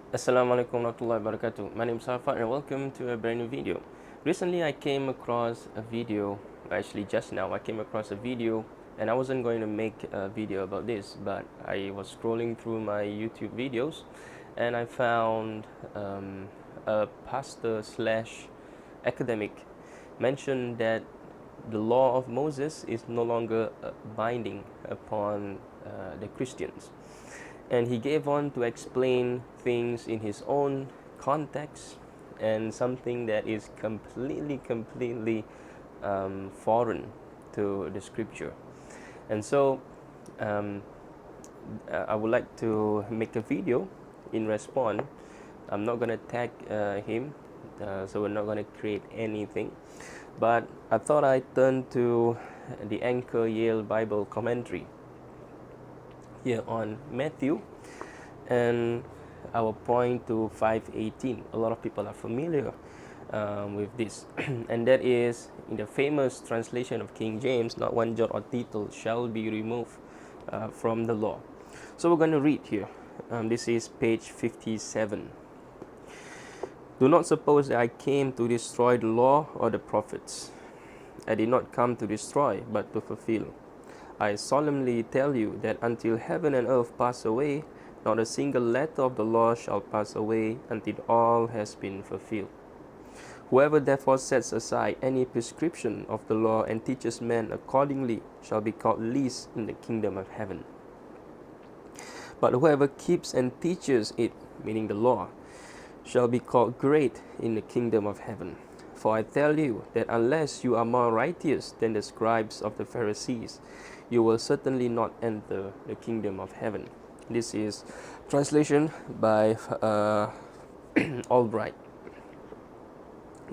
Assalamualaikum warahmatullahi wabarakatuh. My name is Arfat and welcome to a brand new video. Recently I came across a video, actually just now I came across a video, and I wasn't going to make a video about this, but I was scrolling through my YouTube videos and I found a pastor slash academic mentioned that the law of Moses is no longer binding upon the Christians. And he gave on to explain things in his own context and something that is completely foreign to the scripture. And so um, I would like to make a video in response. I'm not going to tag him, so we're not going to create anything. But I thought I'd turn to the Anchor Yale Bible commentary here on Matthew, and I will point to 5:18. A lot of people are familiar with this, and that is in the famous translation of King James, not one jot or tittle shall be removed from the law. So we're going to read here. This is page 57. Do not suppose that I came to destroy the law or the prophets. I did not come to destroy, but to fulfill. I solemnly tell you that until heaven and earth pass away, not a single letter of the law shall pass away until all has been fulfilled. Whoever therefore sets aside any prescription of the law and teaches men accordingly shall be called least in the kingdom of heaven. But whoever keeps and teaches it, meaning the law, shall be called great in the kingdom of heaven. For I tell you that unless you are more righteous than the scribes of the Pharisees, you will certainly not enter the kingdom of heaven. This is translation by Albright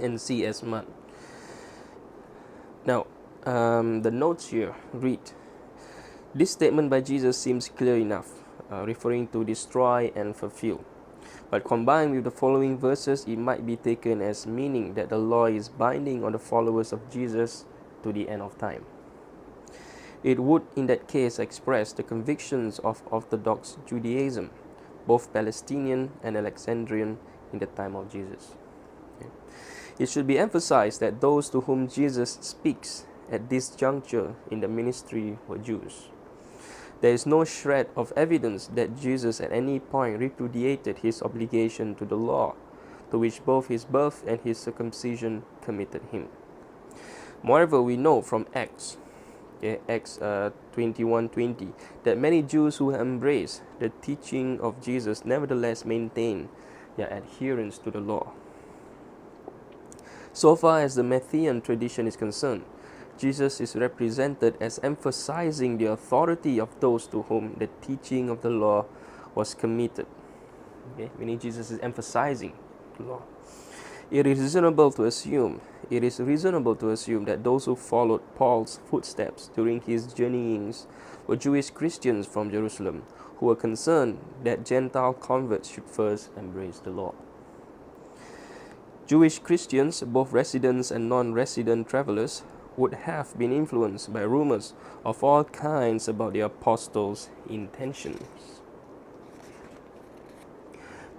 and C.S. Mann. Now, the notes here read, this statement by Jesus seems clear enough, referring to destroy and fulfill. But combined with the following verses, it might be taken as meaning that the law is binding on the followers of Jesus to the end of time. It would in that case express the convictions of Orthodox Judaism, both Palestinian and Alexandrian, in the time of Jesus. It should be emphasized that those to whom Jesus speaks at this juncture in the ministry were Jews. There is no shred of evidence that Jesus at any point repudiated his obligation to the law, to which both his birth and his circumcision committed him. Moreover, we know from Acts 21:20, that many Jews who embraced the teaching of Jesus nevertheless maintain their adherence to the law. So far as the Matthean tradition is concerned, Jesus is represented as emphasizing the authority of those to whom the teaching of the law was committed. Meaning Jesus is emphasizing the law. It is reasonable to assume that those who followed Paul's footsteps during his journeyings were Jewish Christians from Jerusalem who were concerned that Gentile converts should first embrace the law. Jewish Christians, both residents and non-resident travelers, would have been influenced by rumors of all kinds about the apostles' intentions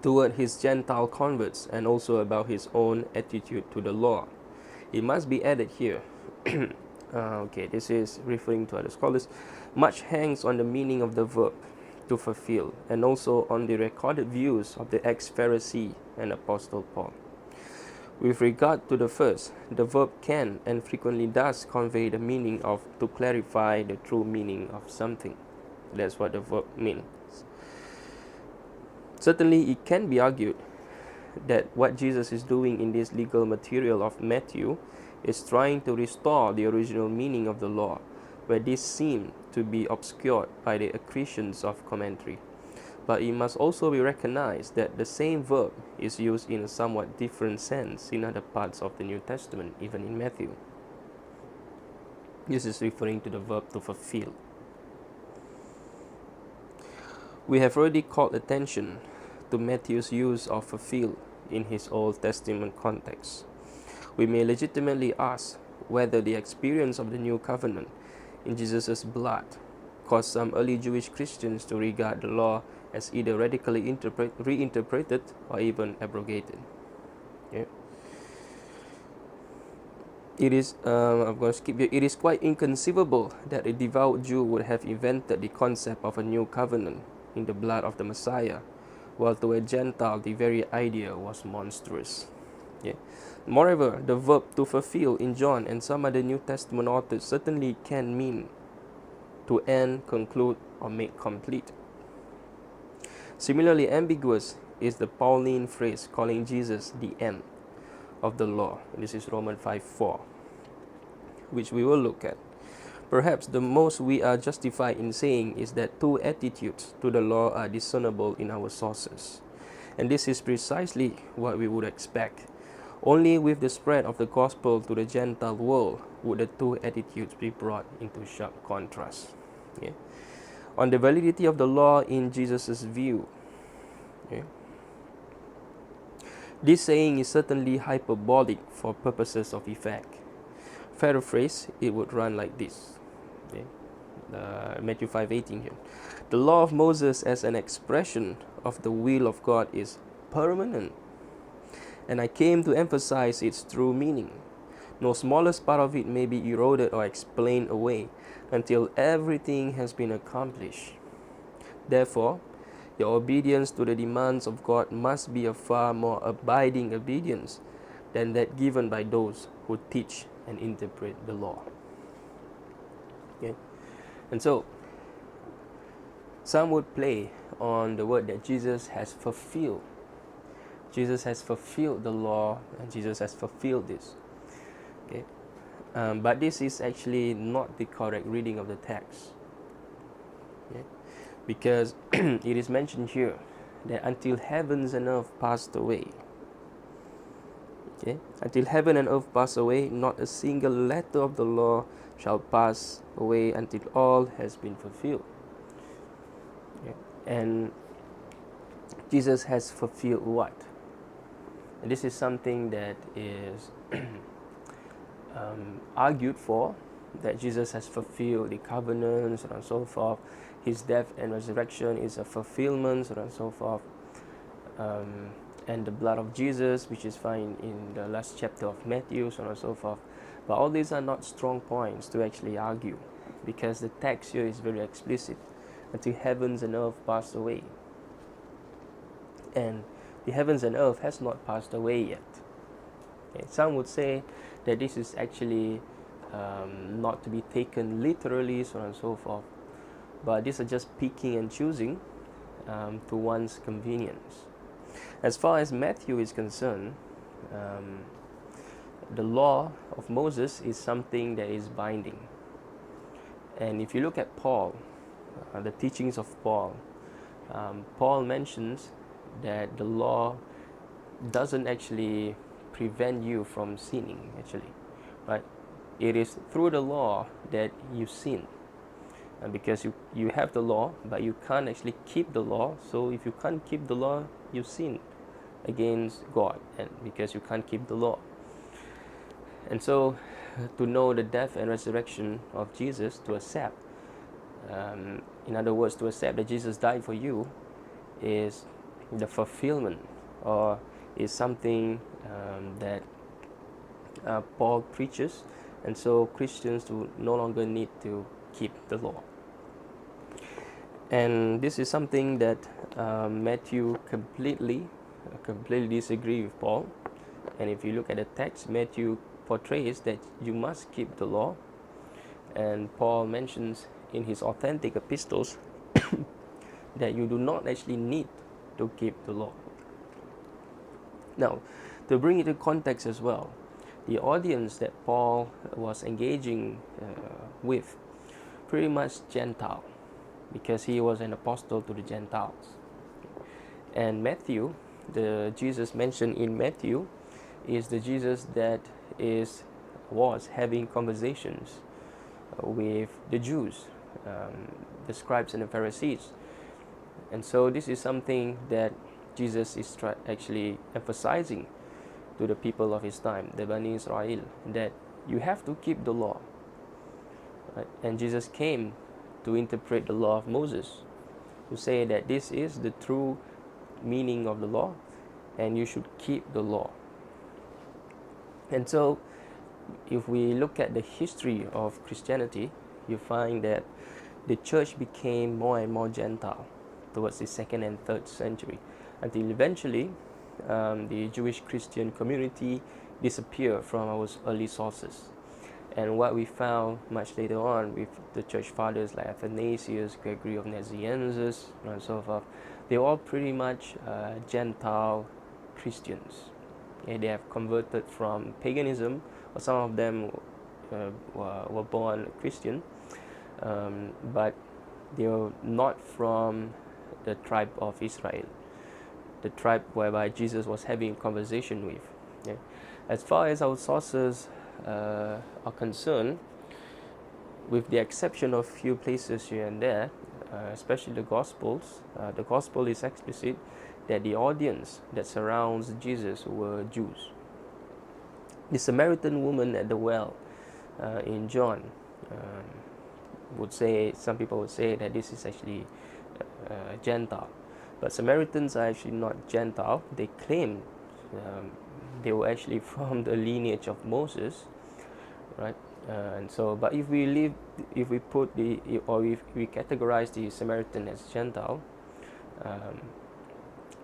toward his Gentile converts and also about his own attitude to the law. It must be added here, this is referring to other scholars, much hangs on the meaning of the verb to fulfill and also on the recorded views of the ex-Pharisee and Apostle Paul. With regard to the first, the verb can and frequently does convey the meaning of to clarify the true meaning of something. That's what the verb means. Certainly, it can be argued that what Jesus is doing in this legal material of Matthew is trying to restore the original meaning of the law, where this seemed to be obscured by the accretions of commentary. But it must also be recognized that the same verb is used in a somewhat different sense in other parts of the New Testament, even in Matthew. This is referring to the verb to fulfill. We have already called attention to Matthew's use of fulfill in his Old Testament context. We may legitimately ask whether the experience of the New Covenant in Jesus' blood caused some early Jewish Christians to regard the law as either radically reinterpreted or even abrogated. Okay. I'm going to skip here. It is quite inconceivable that a devout Jew would have invented the concept of a new covenant in the blood of the Messiah, while to a Gentile the very idea was monstrous. Yeah. Moreover, the verb to fulfill in John and some other New Testament authors certainly can mean to end, conclude, or make complete. Similarly ambiguous is the Pauline phrase calling Jesus the end of the law. This is Romans 5:4, which we will look at. Perhaps the most we are justified in saying is that two attitudes to the law are discernible in our sources. And this is precisely what we would expect. Only with the spread of the gospel to the Gentile world would the two attitudes be brought into sharp contrast. Yeah. On the validity of the law in Jesus' view, yeah, this saying is certainly hyperbolic for purposes of effect. Paraphrase, it would run like this. Okay. Matthew 5:18 here. The law of Moses as an expression of the will of God is permanent, and I came to emphasize its true meaning. No smallest part of it may be eroded or explained away until everything has been accomplished. Therefore, your obedience to the demands of God must be a far more abiding obedience than that given by those who teach and interpret the law. Okay? And so, some would play on the word that Jesus has fulfilled. Jesus has fulfilled the law, and Jesus has fulfilled this. Okay? But this is actually not the correct reading of the text. Okay? Because it is mentioned here that until heavens and earth passed away, okay, until heaven and earth pass away, not a single letter of the law shall pass away until all has been fulfilled. Okay. And Jesus has fulfilled what? And this is something that is argued for, that Jesus has fulfilled the covenants and so forth. His death and resurrection is a fulfillment, so on and so forth. And the blood of Jesus, which is found in the last chapter of Matthew, so on and so forth. But all these are not strong points to actually argue, because the text here is very explicit. Until heavens and earth pass away. And the heavens and earth has not passed away yet. Okay. Some would say that this is actually not to be taken literally, so on and so forth. But these are just picking and choosing to one's convenience. As far as Matthew is concerned, the law of Moses is something that is binding. And if you look at Paul, the teachings of Paul, Paul mentions that the law doesn't actually prevent you from sinning, actually, right? It is through the law that you sin. And because you have the law, but you can't actually keep the law. So if you can't keep the law, you sin against God, and because you can't keep the law. And so, to know the death and resurrection of Jesus, to accept, in other words, to accept that Jesus died for you, is the fulfillment, or is something that Paul preaches. And so Christians do no longer need to keep the law. And this is something that Matthew completely disagree with Paul. And if you look at the text, Matthew portrays that you must keep the law, and Paul mentions in his authentic epistles that you do not actually need to keep the law. Now, to bring it into context as well, the audience that Paul was engaging with, pretty much Gentile, because he was an apostle to the Gentiles. And Matthew, the Jesus mentioned in Matthew, is the Jesus that was having conversations with the Jews, the scribes and the Pharisees. And so this is something that Jesus is actually emphasizing to the people of his time, the Bani Israel, that you have to keep the law. Right? And Jesus came to interpret the law of Moses. to say that this is the true meaning of the law and you should keep the law. And so if we look at the history of Christianity, you find that the church became more and more Gentile towards the second and third century, until eventually the Jewish Christian community disappeared from our early sources. And what we found much later on with the church fathers like Athanasius, Gregory of Nazianzus, and so forth, they were all pretty much Gentile Christians. Okay, they have converted from paganism, or some of them were born Christian, but they were not from the tribe of Israel, the tribe whereby Jesus was having conversation with. Okay. As far as our sources are concerned, with the exception of few places here and there, especially the Gospels, the Gospel is explicit that the audience that surrounds Jesus were Jews. The Samaritan woman at the well in John would say, some people would say that this is actually Gentile, but Samaritans are actually not Gentile. They claim they were actually from the lineage of Moses, right? And so, but if we categorize the Samaritan as Gentile,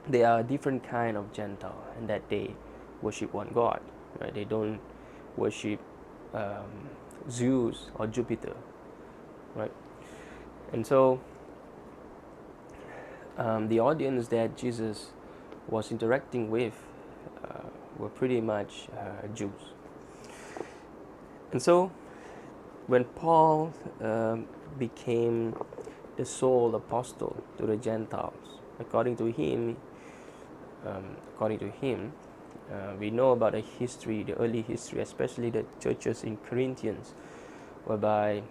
they are a different kind of Gentile, and that they worship one God, right? They don't worship Zeus or Jupiter, right? And so the audience that Jesus was interacting with were pretty much Jews. And so when Paul became the sole apostle to the Gentiles, according to him, we know about the history, the early history, especially the churches in Corinthians, whereby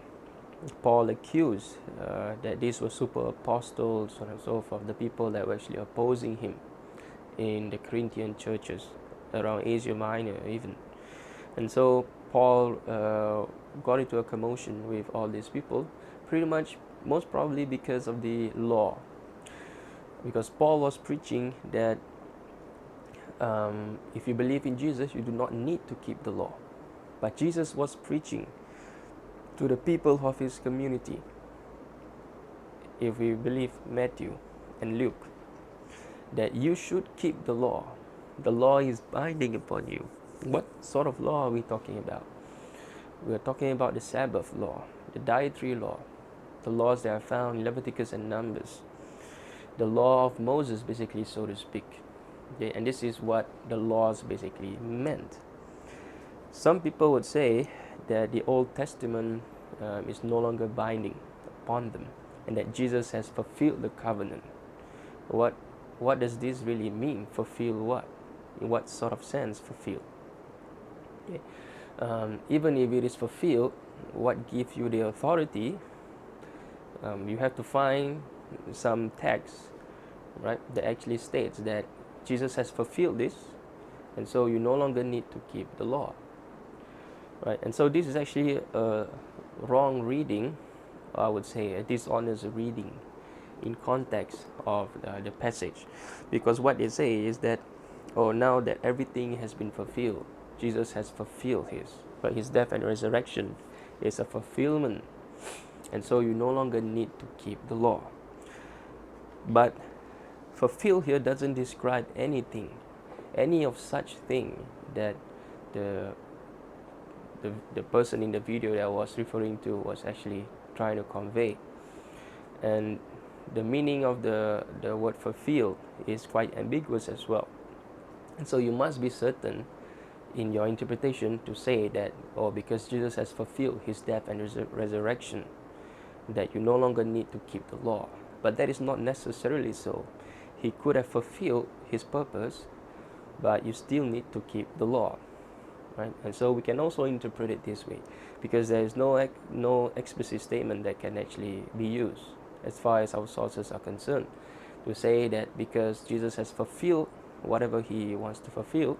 Paul accused that these were super apostles, so on and so forth, the people that were actually opposing him in the Corinthian churches around Asia Minor even. And so Paul got into a commotion with all these people, pretty much most probably because of the law. Because Paul was preaching that if you believe in Jesus, you do not need to keep the law. But Jesus was preaching to the people of his community. If we believe Matthew and Luke, that you should keep the law. The law is binding upon you. What sort of law are we talking about? We are talking about the Sabbath law, the dietary law, the laws that are found in Leviticus and Numbers, the law of Moses, basically, so to speak. Okay? And this is what the laws basically meant. Some people would say that the Old Testament is no longer binding upon them, and that Jesus has fulfilled the covenant. What does this really mean? Fulfill what? In what sort of sense fulfill? Okay. Even if it is fulfilled, what gives you the authority? You have to find some text, right, that actually states that Jesus has fulfilled this, and so you no longer need to keep the law, right? And so this is actually a wrong reading, I would say a dishonest reading in context of the passage, because what they say is that, oh, now that everything has been fulfilled, Jesus has fulfilled but his death and resurrection is a fulfillment, and so you no longer need to keep the law. But fulfill here doesn't describe anything, any of such thing that the person in the video that I was referring to was actually trying to convey. And the meaning of the word fulfill is quite ambiguous as well. And so you must be certain in your interpretation to say that, oh, because Jesus has fulfilled his death and resurrection, that you no longer need to keep the law. But that is not necessarily so. He could have fulfilled his purpose, but you still need to keep the law, right? And so we can also interpret it this way, because there is no explicit statement that can actually be used as far as our sources are concerned to say that because Jesus has fulfilled whatever he wants to fulfill,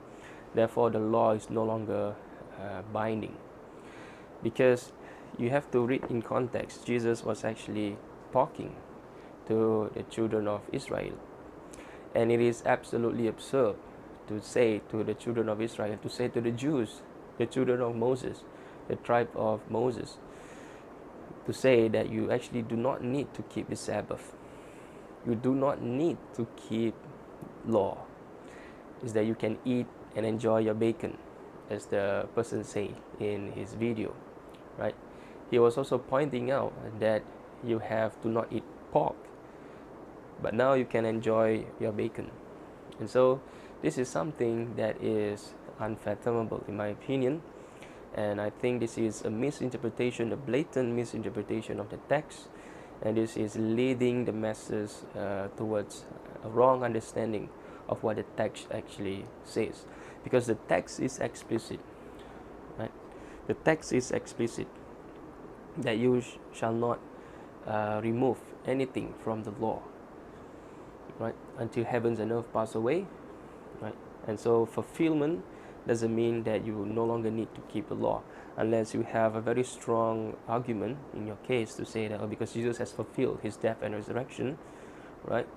therefore the law is no longer binding. Because you have to read in context. Jesus was actually talking to the children of Israel. And it is absolutely absurd to say to the children of Israel, to say to the Jews, the children of Moses, the tribe of Moses, to say that you actually do not need to keep the Sabbath. You do not need to keep law. Is that you can eat and enjoy your bacon, as the person say in his video, right? He was also pointing out that you have to not eat pork, but now you can enjoy your bacon. And so this is something that is unfathomable in my opinion. And I think this is a misinterpretation, a blatant misinterpretation of the text. And this is leading the masses towards a wrong understanding of what the text actually says. Because the text is explicit, right? The text is explicit that you shall not remove anything from the law, right? Until heavens and earth pass away, right? And so fulfillment doesn't mean that you no longer need to keep the law, unless you have a very strong argument in your case to say that because Jesus has fulfilled his death and resurrection, right?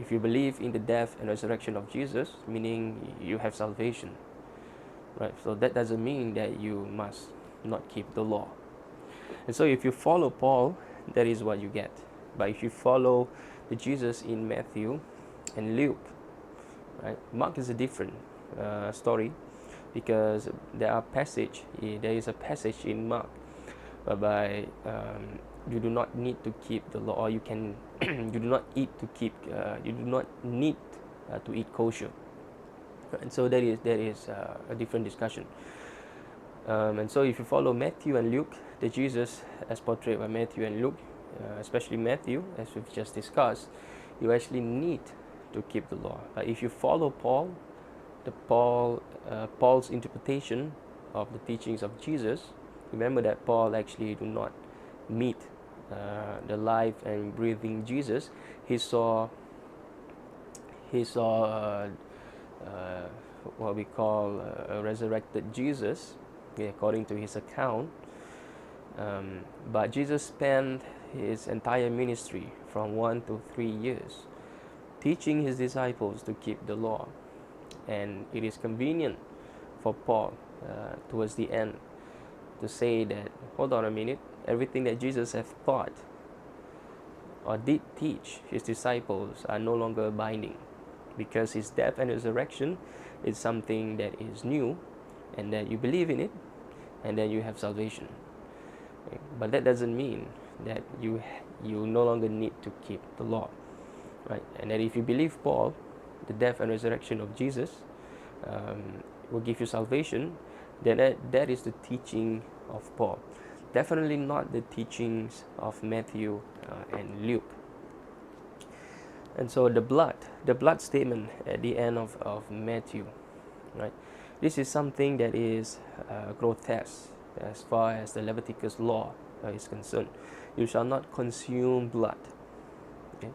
If you believe in the death and resurrection of Jesus, meaning you have salvation, right? So that doesn't mean that you must not keep the law. And so if you follow Paul, that is what you get. But if you follow the Jesus in Matthew and Luke, right? Mark is a different story, because there is a passage in Mark whereby you do not need to keep the law, or you can you do not need to eat kosher. And so that is a different discussion. And so if you follow Matthew and Luke, the Jesus as portrayed by Matthew and Luke, especially Matthew, as we've just discussed, you actually need to keep the law. But if you follow Paul's interpretation of the teachings of Jesus, remember that Paul actually do not meet the life and breathing Jesus. He saw what we call a resurrected Jesus, according to his account. But Jesus spent his entire ministry from 1 to 3 years teaching his disciples to keep the law. And it is convenient for Paul towards the end to say that, hold on a minute, everything that Jesus has taught or did teach his disciples are no longer binding, because his death and resurrection is something that is new, and that you believe in it, and then you have salvation. Okay? But that doesn't mean that you no longer need to keep the law, right? And that if you believe Paul, the death and resurrection of Jesus will give you salvation, then that is the teaching of Paul. Definitely not the teachings of Matthew and Luke. And so the blood statement at the end of Matthew, right? This is something that is grotesque as far as the Leviticus law is concerned. You shall not consume blood. Okay?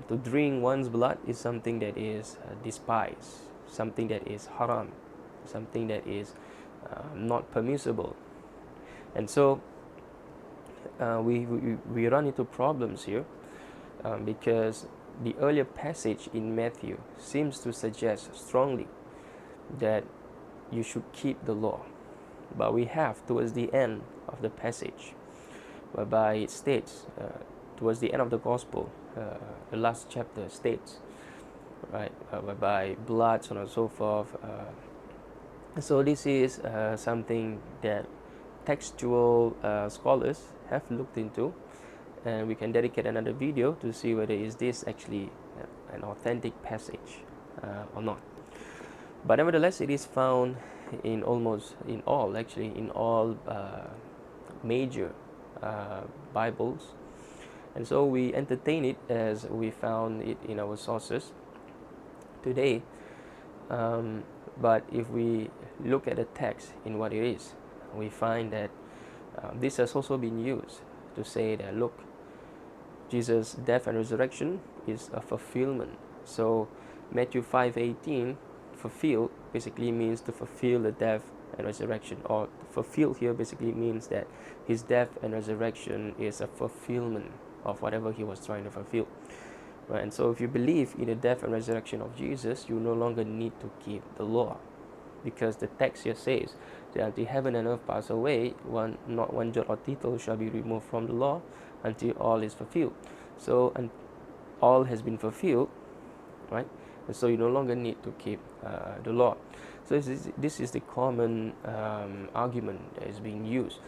To drink one's blood is something that is despised, something that is haram, something that is not permissible. And so we run into problems here because the earlier passage in Matthew seems to suggest strongly that you should keep the law. But we have towards the end of the passage whereby it states, towards the end of the gospel, the last chapter states, right, whereby blood, so on and so forth. So this is something that textual scholars have looked into, and we can dedicate another video to see whether is this actually an authentic passage or not. But nevertheless, it is found in all major Bibles, and so we entertain it as we found it in our sources today. But if we look at the text in what it is, we find that this has also been used to say that, look, Jesus' death and resurrection is a fulfillment. So Matthew 5:18, fulfill, basically means to fulfill the death and resurrection, or fulfill here basically means that his death and resurrection is a fulfillment of whatever he was trying to fulfill. Right? And so if you believe in the death and resurrection of Jesus, you no longer need to keep the law, because the text here says that until heaven and earth pass away, not one jot or tittle shall be removed from the law until all is fulfilled. So, and all has been fulfilled, right? And so you no longer need to keep the law. So this is the common argument that is being used.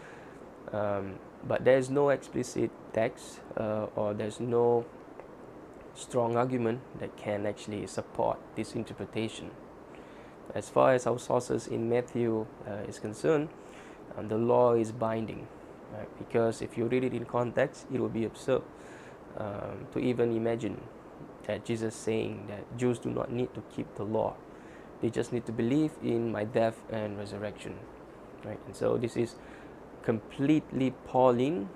But there is no explicit text or there's no strong argument that can actually support this interpretation. As far as our sources in Matthew is concerned, the law is binding, right? Because if you read it in context, it will be absurd to even imagine that Jesus saying that Jews do not need to keep the law. They just need to believe in my death and resurrection, right? And so this is completely Pauline,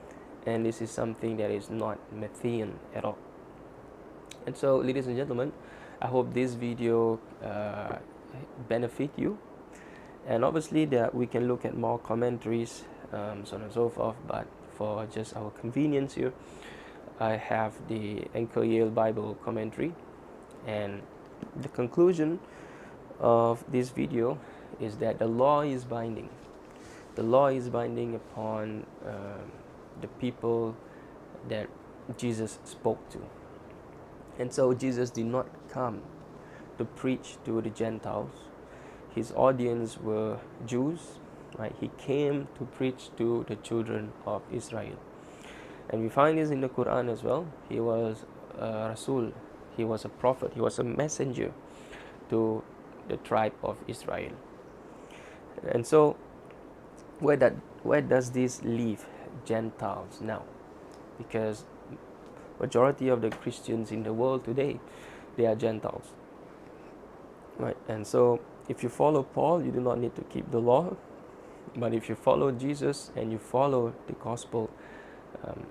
and this is something that is not Matthean at all. And so, ladies and gentlemen, I hope this video benefit you. And obviously that we can look at more commentaries, so on and so forth, but for just our convenience here, I have the Anchor Yale Bible commentary. And the conclusion of this video is that the law is binding. The law is binding upon the people that Jesus spoke to. And so Jesus did not come to preach to the Gentiles. His audience were Jews, right? He came to preach to the children of Israel. And we find this in the Quran as well. He was a Rasul, he was a prophet, he was a messenger to the tribe of Israel. And so where does this leave Gentiles now? Because majority of the Christians in the world today, they are Gentiles, right? And so if you follow Paul, you do not need to keep the law. But if you follow Jesus and you follow the gospel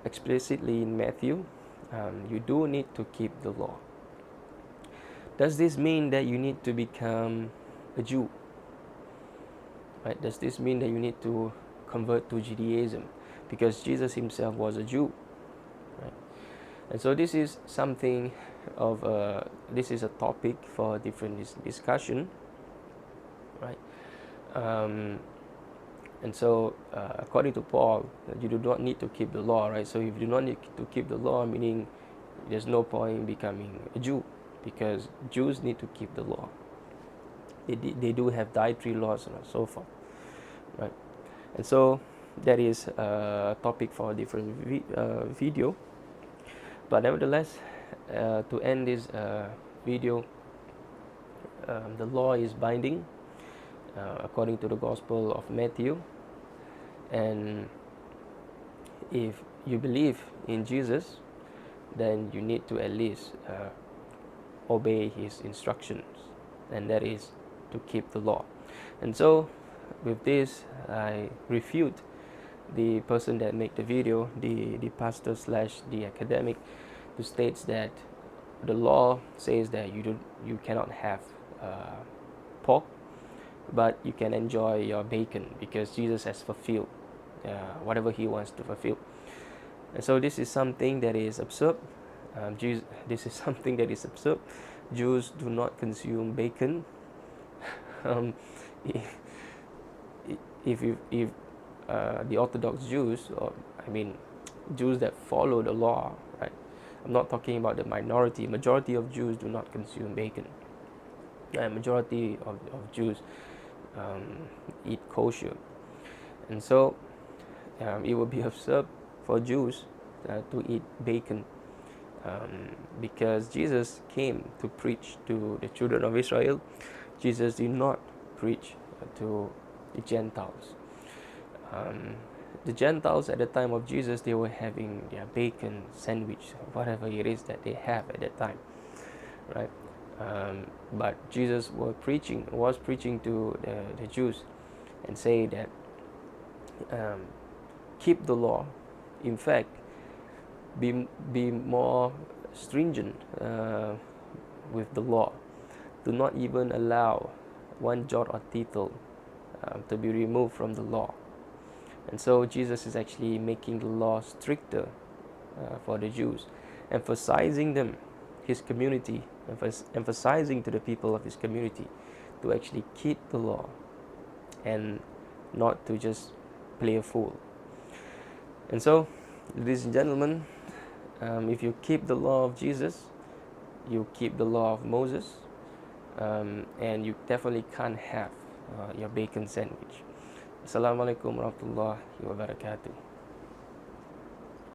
explicitly in Matthew, you do need to keep the law. Does this mean that you need to become a Jew? Right? Does this mean that you need to convert to Judaism? Because Jesus himself was a Jew. Right? And so this is something of this is a topic for a different discussion, right? And so according to Paul, you do not need to keep the law, right? So if you do not need to keep the law, meaning there's no point in becoming a Jew, because Jews need to keep the law. They do have dietary laws and so forth, right? And so that is a topic for a different video. But nevertheless, to end this video, the law is binding according to the Gospel of Matthew. And if you believe in Jesus, then you need to at least obey his instructions, and that is to keep the law. And so with this, I refute the person that made the video, the pastor / the academic, who states that the law says that you cannot have pork, but you can enjoy your bacon, because Jesus has fulfilled whatever he wants to fulfill. And so this is something that is absurd. This is something that is absurd. Jews do not consume bacon. If the Orthodox Jews, or Jews that follow the law, right? I'm not talking about the minority. Majority of Jews do not consume bacon. Majority of Jews eat kosher. And so it would be absurd for Jews to eat bacon, because Jesus came to preach to the children of Israel. Jesus did not preach to the Gentiles. The Gentiles at the time of Jesus, they were having their bacon sandwich, whatever it is that they have at that time, right? But Jesus was preaching to the Jews and say that keep the law. In fact, be more stringent with the law. Do not even allow one jot or tittle to be removed from the law. And so Jesus is actually making the law stricter for the Jews, emphasizing them, his community, emphasizing to the people of his community to actually keep the law and not to just play a fool. And so, ladies and gentlemen, if you keep the law of Jesus, you keep the law of Moses, and you definitely can't have your bacon sandwich. Assalamualaikum warahmatullahi wabarakatuh.